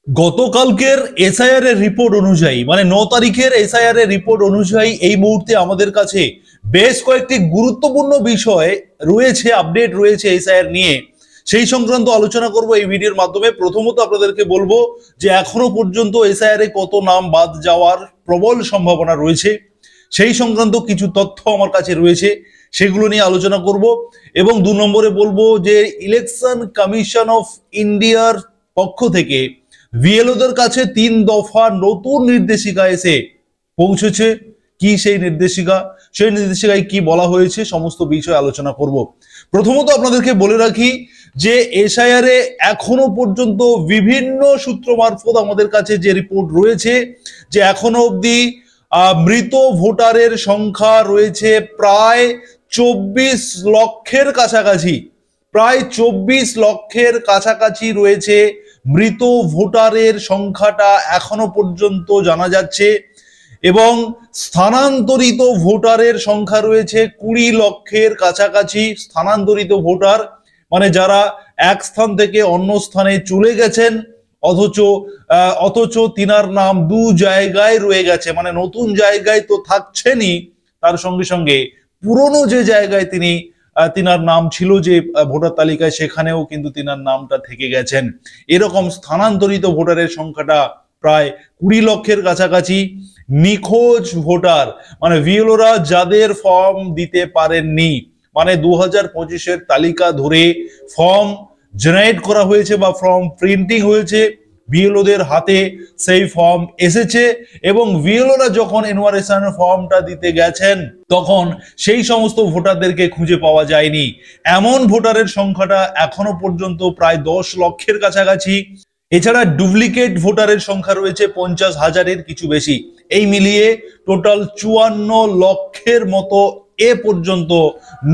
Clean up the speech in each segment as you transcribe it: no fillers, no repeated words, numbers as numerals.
গতকালকের এসআইআর এর রিপোর্ট অনুযায়ী মানে 9 তারিখের এসআইআর এর রিপোর্ট অনুযায়ী এই মুহূর্তে আমাদের কাছে বেশ কয়েকটি গুরুত্বপূর্ণ বিষয় রয়েছে, আপডেট রয়েছে এসআইআর নিয়ে। সেই সংক্রান্ত আলোচনা করব এই ভিডিওর মাধ্যমে। প্রথমত আপনাদেরকে বলবো যে এখনো পর্যন্ত এসআইআর এ কত নাম বাদ যাওয়ার প্রবল সম্ভাবনা রয়েছে, সেই সংক্রান্ত কিছু তথ্য আমার কাছে রয়েছে, সেগুলো নিয়ে আলোচনা করব। এবং 2 নম্বরে বলবো যে ইলেকশন কমিশন অফ ইন্ডিয়ার পক্ষ থেকে ভিএলওদের কাছে 3 দফা নতুন নির্দেশিকা এসে পৌঁছেছে। কি সেই নির্দেশিকা, সেই নির্দেশিকায় কি বলা হয়েছে, সমস্ত বিষয় আলোচনা করব। প্রথমত আপনাদেরকে বলে রাখি যে এসআইআর এ এখনো পর্যন্ত বিভিন্ন সূত্র মারফত আমাদের কাছে যে রিপোর্ট রয়েছে যে এখনো অবধি মৃত ভোটারের সংখ্যা রয়েছে প্রায় 24 লক্ষের কাছাকাছি। প্রায় 24 লক্ষের কাছাকাছি রয়েছে মৃত ভোটারের সংখ্যাটা এখনো পর্যন্ত জানা যাচ্ছে। এবং স্থানান্তরিত ভোটারের সংখ্যা রয়েছে 20 লক্ষের কাছাকাছি। স্থানান্তরিত ভোটার মানে যারা এক স্থান থেকে অন্য স্থানে চলে গেছেন, অথচ তিনার নাম 2 জায়গায় রয়ে গেছে, মানে নতুন জায়গায় তো থাকছেনই, তার সঙ্গে সঙ্গে পুরনো যে জায়গায় তিনার নাম ছিল যে ভোটার তালিকায়, সেখানেও কিন্তু তিনার নামটা থেকে গেছেন। এরকম স্থানান্তরিত ভোটারের সংখ্যাটা প্রায় 20 লক্ষের কাছাকাছি। নিখোঁজ ভোটার মানে ভিএলওরা যাদের ফর্ম দিতে পারেননি, মানে 2025-এর তালিকা ধরে ফর্ম জেনারেট করা হয়েছে বা ফর্ম প্রিন্টিং হয়েছে, ভিএলওদের হাতে সেই ফর্ম এসেছে এবং ভিএলওরা যখন এনুমারেশন ফর্মটা দিতে গেছেন তখন সেই সমস্ত ভোটারদেরকে খুঁজে পাওয়া যায়নি। এমন ভোটারের সংখ্যাটা এখনো পর্যন্ত প্রায় 10 লক্ষের কাছাকাছি। এছাড়া ডুপ্লিকেট ভোটারের সংখ্যা রয়েছে 50,000-এর কিছু বেশি। এই মিলিয়ে টোটাল 54 লক্ষের মতো এ পর্যন্ত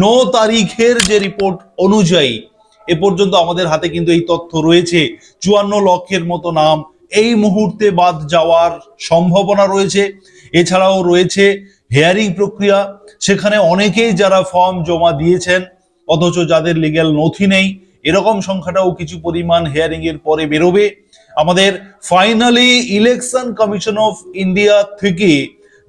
9 তারিখের যে রিপোর্ট অনুযায়ী এ পর্যন্ত আমাদের হাতে কিন্তু এই তথ্য রয়েছে। 54 লক্ষের মতো নাম এই মুহূর্তে বাদ যাওয়ার সম্ভাবনা রয়েছে। এছাড়াও রয়েছে হিয়ারিং প্রক্রিয়া, সেখানে অনেকেই যারা ফর্ম জমা দিয়েছেন অথচ যাদের লিগ্যাল নথি নেই, এরকম সংখ্যাটাও কিছু পরিমাণ হিয়ারিং এর পরে বেরোবে। আমাদের finally election commission of India থেকে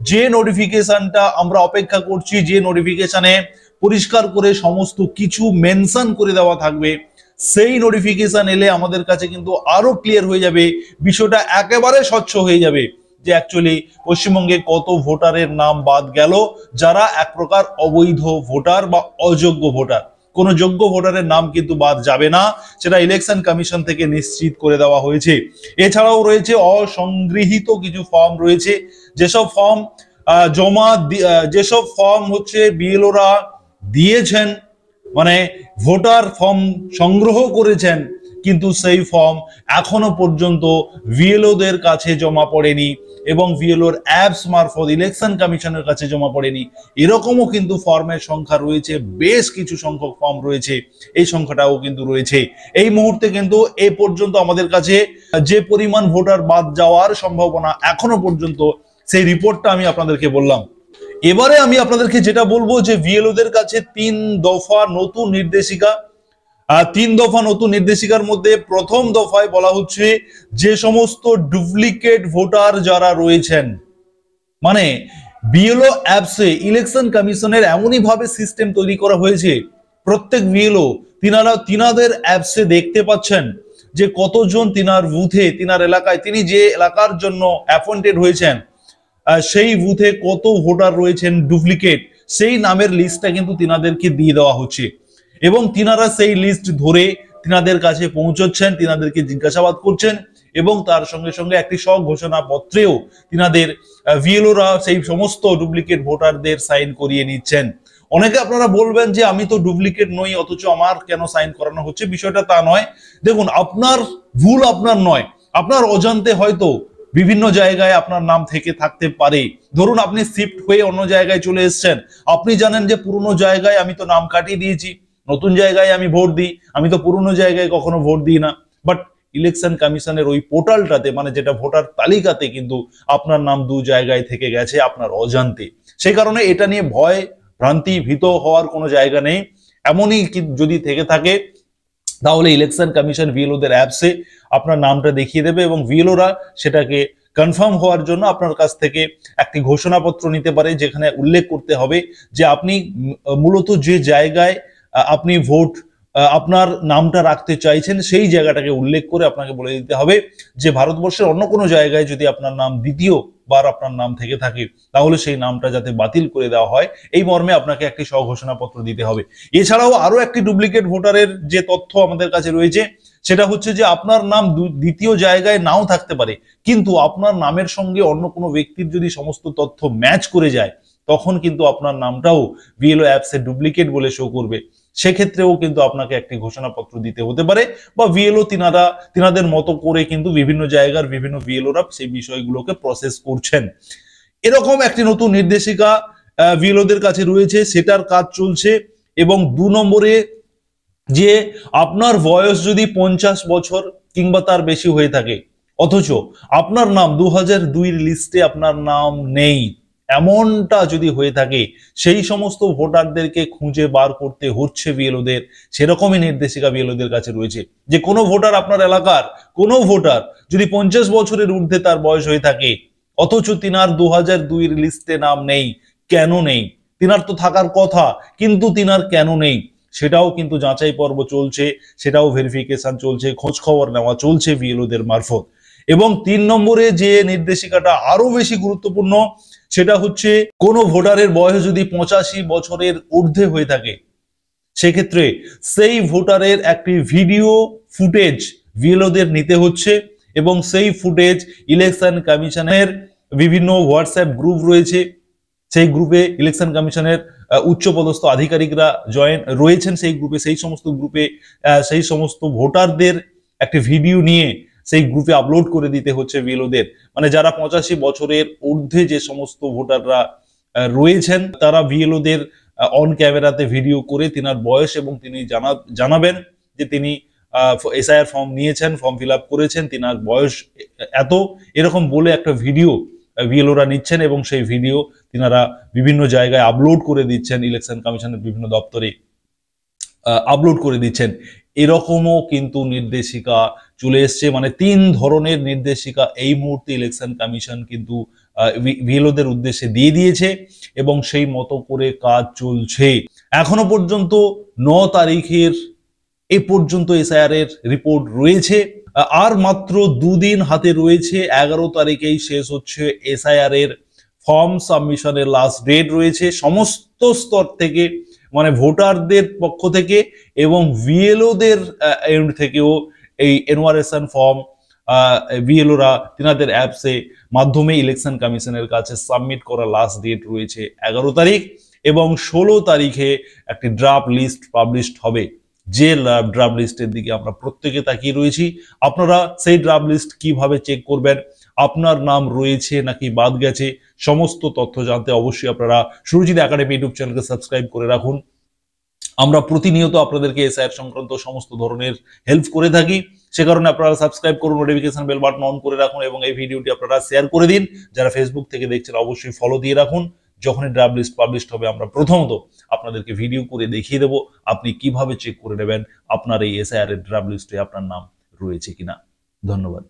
যে নোটিফিকেশনটা আমরা অপেক্ষা করছি, যে নোটিফিকেশনে পরিষ্কার করে সমস্ত কিছু মেনশন করে দেওয়া থাকবে, সেই নোটিফিকেশন এলে আমাদের কাছে কিন্তু আরো ক্লিয়ার হয়ে যাবে, বিষয়টা একেবারে স্বচ্ছ হয়ে যাবে যে অ্যাকচুয়ালি পশ্চিমবঙ্গে কত ভোটারের নাম বাদ গেল যারা এক প্রকার অবৈধ ভোটার বা অযোগ্য ভোটার। কোনো যোগ্য ভোটারের নাম কিন্তু বাদ যাবে না, সেটা ইলেকশন কমিশন থেকে নিশ্চিত করে দেওয়া হয়েছে। এছাড়াও রয়েছে অসংগৃহীত কিছু ফর্ম রয়েছে, যেসব ফর্ম হচ্ছে বিএলওরা দিয়েছেন, মানে ভোটার ফর্ম সংগ্রহ করেছেন কিন্তু সেই ফর্ম এখনো পর্যন্ত ভিএলওদের কাছে জমা পড়েনি এবং ভিএলওর অ্যাপস মারফত ইলেকশন কমিশনের কাছে জমা পড়েনি। এরকমও কিন্তু ফর্মের সংখ্যা রয়েছে, বেশ কিছু সংখ্যক ফর্ম রয়েছে, এই সংখ্যাটাও কিন্তু রয়েছে। এই মুহূর্তে কিন্তু এ পর্যন্ত আমাদের কাছে যে পরিমাণ ভোটার বাদ যাওয়ার সম্ভাবনা এখনো পর্যন্ত, সেই রিপোর্টটা আমি আপনাদেরকে বললাম। এবারে আমি আপনাদেরকে যেটা বলবো যে ভিএলওদের কাছে 3 দফা নতুন নির্দেশিকা। 3 দফা নতুন নির্দেশিকার মধ্যে প্রথম দফায় বলা হচ্ছে যে সমস্ত ডুপ্লিকেট ভোটার যারা রয়েছেন, মানে বিএলও অ্যাপসে ইলেকশন কমিশনের এমনই ভাবে সিস্টেম তৈরি করা হয়েছে, প্রত্যেক বিএলও তিনাদের অ্যাপসে দেখতে পাচ্ছেন যে কতজন তিনার বুথে, তিনার এলাকায়, তিনি যে এলাকার জন্য অ্যাপয়েন্টেড হয়েছেন সেই বুথে কত ভোটার রয়েছেন ডুপ্লিকেট, সেই নামের লিস্টটা কিন্তু তিনাদেরকে দিয়ে দেওয়া হচ্ছে এবং তিনারা সেই লিস্ট ধরে তিনাদের কাছে পৌঁছচ্ছেন, তিনাদেরকে জিজ্ঞাসাবাদ করছেন এবং তার সঙ্গে সঙ্গে একটি স্বঘোষণা পত্রেও তিনাদের ভিএলওরা সেই সমস্ত ডুপ্লিকেট ভোটারদের সাইন করিয়ে নিচ্ছেন। অনেকে আপনারা বলবেন যে আমি তো ডুপ্লিকেট নই অথচ আমার কেন সাইন করানো হচ্ছে, বিষয়টা তা নয়। দেখুন, আপনার ভুল আপনার নয়, আপনার অজান্তে হয়তো বিভিন্ন জায়গায় আপনার নাম থেকে থাকতে পারে। ধরুন আপনি শিফট হয়ে অন্য জায়গায় চলে এসেছেন, আপনি জানেন যে পুরনো জায়গায় আমি তো নাম কাটিয়ে দিয়েছি, নতুন জায়গায় আমি ভোট দিই, আমি তো পুরনো জায়গায় কখনো ভোট দিই না, বাট ইলেকশন কমিশনের ওই পোর্টালটাতে, মানে যেটা ভোটার তালিকাতে, কিন্তু আপনার নাম 2 জায়গায় থেকে গেছে আপনার অজান্তে। সেই কারণে এটা নিয়ে ভয় ভ্রান্তি ভীত হওয়ার কোনো জায়গা নেই। এমনই যদি থেকে থাকে তাহলে ইলেকশন কমিশন ভিএলওদের অ্যাপসে আপনার নামটা দেখিয়ে দেবে এবং ভিএলওরা সেটাকে কনফার্ম হওয়ার জন্য আপনার কাছ থেকে একটি ঘোষণাপত্র নিতে পারে, যেখানে উল্লেখ করতে হবে যে আপনি মূলত যে জায়গায় আপনি ভোট আপনার নামটা রাখতে চাইছেন সেই জায়গাটাকে উল্লেখ করে আপনাকে বলে দিতে হবে যে ভারতবর্ষের অন্য কোনো জায়গায় যদি আপনার নাম দ্বিতীয়বার আপনার নাম থেকে থাকে তাহলে সেই নামটা যাতে বাতিল করে দেওয়া হয়, এই মর্মে আপনাকে একটি স্বঘোষণাপত্র দিতে হবে। এছাড়াও আরো একটি ডুপ্লিকেট ভোটারের যে তথ্য আমাদের কাছে রয়েছে সেটা হচ্ছে যে আপনার নাম দ্বিতীয় জায়গায় নাও থাকতে পারে, কিন্তু আপনার নামের সঙ্গে অন্য কোনো ব্যক্তির যদি সমস্ত তথ্য ম্যাচ করে যায় তখন কিন্তু আপনার নামটাও ভিএলও অ্যাপসে ডুপ্লিকেট বলে শো করবে। সেক্ষেত্রেও কিন্তু আপনাকে একটি ঘোষণাপত্র দিতে হতে পারে, বা ভিএলও তিনাদের মতো করে কিন্তু বিভিন্ন জায়গার বিভিন্ন ভিএলওরা সেই বিষয়গুলোকে প্রসেস করছেন। এরকম একটি নতুন নির্দেশিকা ভিএলওদের কাছে রয়েছে, সেটার কাজ চলছে। এবং 2 নম্বরে যে আপনার বয়স যদি 50 বছর কিংবা তার বেশি হয়ে থাকে অথচ আপনার নাম 2002 লিস্টে আপনার নাম নেই, এমনটা যদি হয়ে থাকে সেই সমস্ত ভোটারদেরকে খুঁজে বার করতে হচ্ছে ভিএলওদের। সেরকমই নির্দেশিকা ভিএলওদের কাছে রয়েছে যে কোনো ভোটার, আপনার এলাকার কোনো ভোটার যদি 50 বছরের ঊর্ধ্বে তার বয়স হয়ে থাকে অথচ তিনার 2002 লিস্টে নাম নেই, কেন নেই? তিনার তো থাকার কথা, কিন্তু তিনার কেন নেই সেটাও কিন্তু যাচাই পর্ব চলছে, সেটাও ভেরিফিকেশন চলছে, খোঁজ খবর নেওয়া চলছে ভিএলওদের মারফত। এবং 3 নম্বরে যে নির্দেশিকাটা আরো বেশি গুরুত্বপূর্ণ সেটা হচ্ছে কোনো ভোটারের বয়স যদি 85 বছরের ঊর্ধ্বে হয়ে থাকে সেক্ষেত্রে সেই ভোটারের একটি ভিডিও ফুটেজ ভিএলওদের নিতে হচ্ছে এবং সেই ফুটেজ ইলেকশন কমিশনের বিভিন্ন হোয়াটসঅ্যাপ গ্রুপ রয়েছে, সেই গ্রুপে ইলেকশন কমিশনের উচ্চপদস্থ আধিকারিকরা জয়েন রয়েছেন, সেই গ্রুপে সেই সমস্ত ভোটারদের একটি ভিডিও নিয়ে সেই গ্রুপে আপলোড করে দিতে হচ্ছে ভিএলওদের। মানে যারা 85 বছরের ঊর্ধ্বে যে সমস্ত ভোটাররা রয়েছেন তারা ভিএলওদের অন ক্যামেরাতে ভিডিও করে তিনার বয়স এবং তিনি জানাবেন যে তিনি এসআইআর ফর্ম নিয়েছেন, ফর্ম ফিল আপ করেছেন, তিনার বয়স এত, এরকম বলে একটা ভিডিও ভিএলওরা নিচ্ছেন এবং সেই ভিডিও তিনারা বিভিন্ন জায়গায় আপলোড করে দিচ্ছেন, ইলেকশন কমিশনের বিভিন্ন দপ্তরে আপলোড করে দিচ্ছেন। এরকমও কিন্তু নির্দেশিকা চলে এসছে। মানে 3 ধরনের নির্দেশিকা এই মুহূর্তে ইলেকশন কমিশন কিন্তু ভিএলওদের উদ্দেশ্যে দিয়ে দিয়েছে এবং সেই মতো করে কাজ চলছে। এখনো পর্যন্ত 9 তারিখের এ পর্যন্ত এসআইআর এর রিপোর্ট রয়েছে, আর মাত্র 2 দিন হাতে রয়েছে। 11 তারিখেই শেষ হচ্ছে এসআইআর এর ফর্ম সাবমিশনের লাস্ট ডেট রয়েছে সমস্ত স্তর থেকে, মানে ভোটারদের পক্ষ থেকে এবং ভিএলওদের এন্ড থেকেও এই এনওয়ারেশন ফর্ম ভিএলওরা তিনাদের অ্যাপসে মাধ্যমে ইলেকশন কমিশনের কাছে সাবমিট করা লাস্ট ডেট রয়েছে 11 তারিখ এবং 16 তারিখে একটি ড্রাফট লিস্ট পাবলিশড হবে, যে ড্রাফট লিস্টের দিকে আমরা প্রত্যেকে তাকিয়ে রয়েছি। আপনারা সেই ড্রাফট লিস্ট কিভাবে চেক করবেন, আপনার নাম রয়েছে নাকি বাদ গেছে, সমস্ত তথ্য জানতে অবশ্যই আপনারা সুরজিৎ একাডেমি ইউটিউব চ্যানেলকে সাবস্ক্রাইব করে রাখুন। আমরা প্রতিনিয়ত আপনাদেরকে এসআইআর সংক্রান্ত সমস্ত ধরনের হেল্প করে থাকি, সে কারণে আপনারা সাবস্ক্রাইব করুন, নোটিফিকেশন বেল বাটন অন করে রাখুন এবং এই ভিডিওটি আপনারা শেয়ার করে দিন। যারা ফেসবুক থেকে দেখছেন অবশ্যই ফলো দিয়ে রাখুন। যখনই ড্রাফট লিস্ট পাবলিশড হবে আমরা প্রথমত আপনাদেরকে ভিডিও করে দেখিয়ে দেব আপনি কিভাবে চেক করে নেবেন আপনার এই এসআইআর এর ড্রাফট লিস্টে আপনার নাম রয়েছে কিনা। ধন্যবাদ।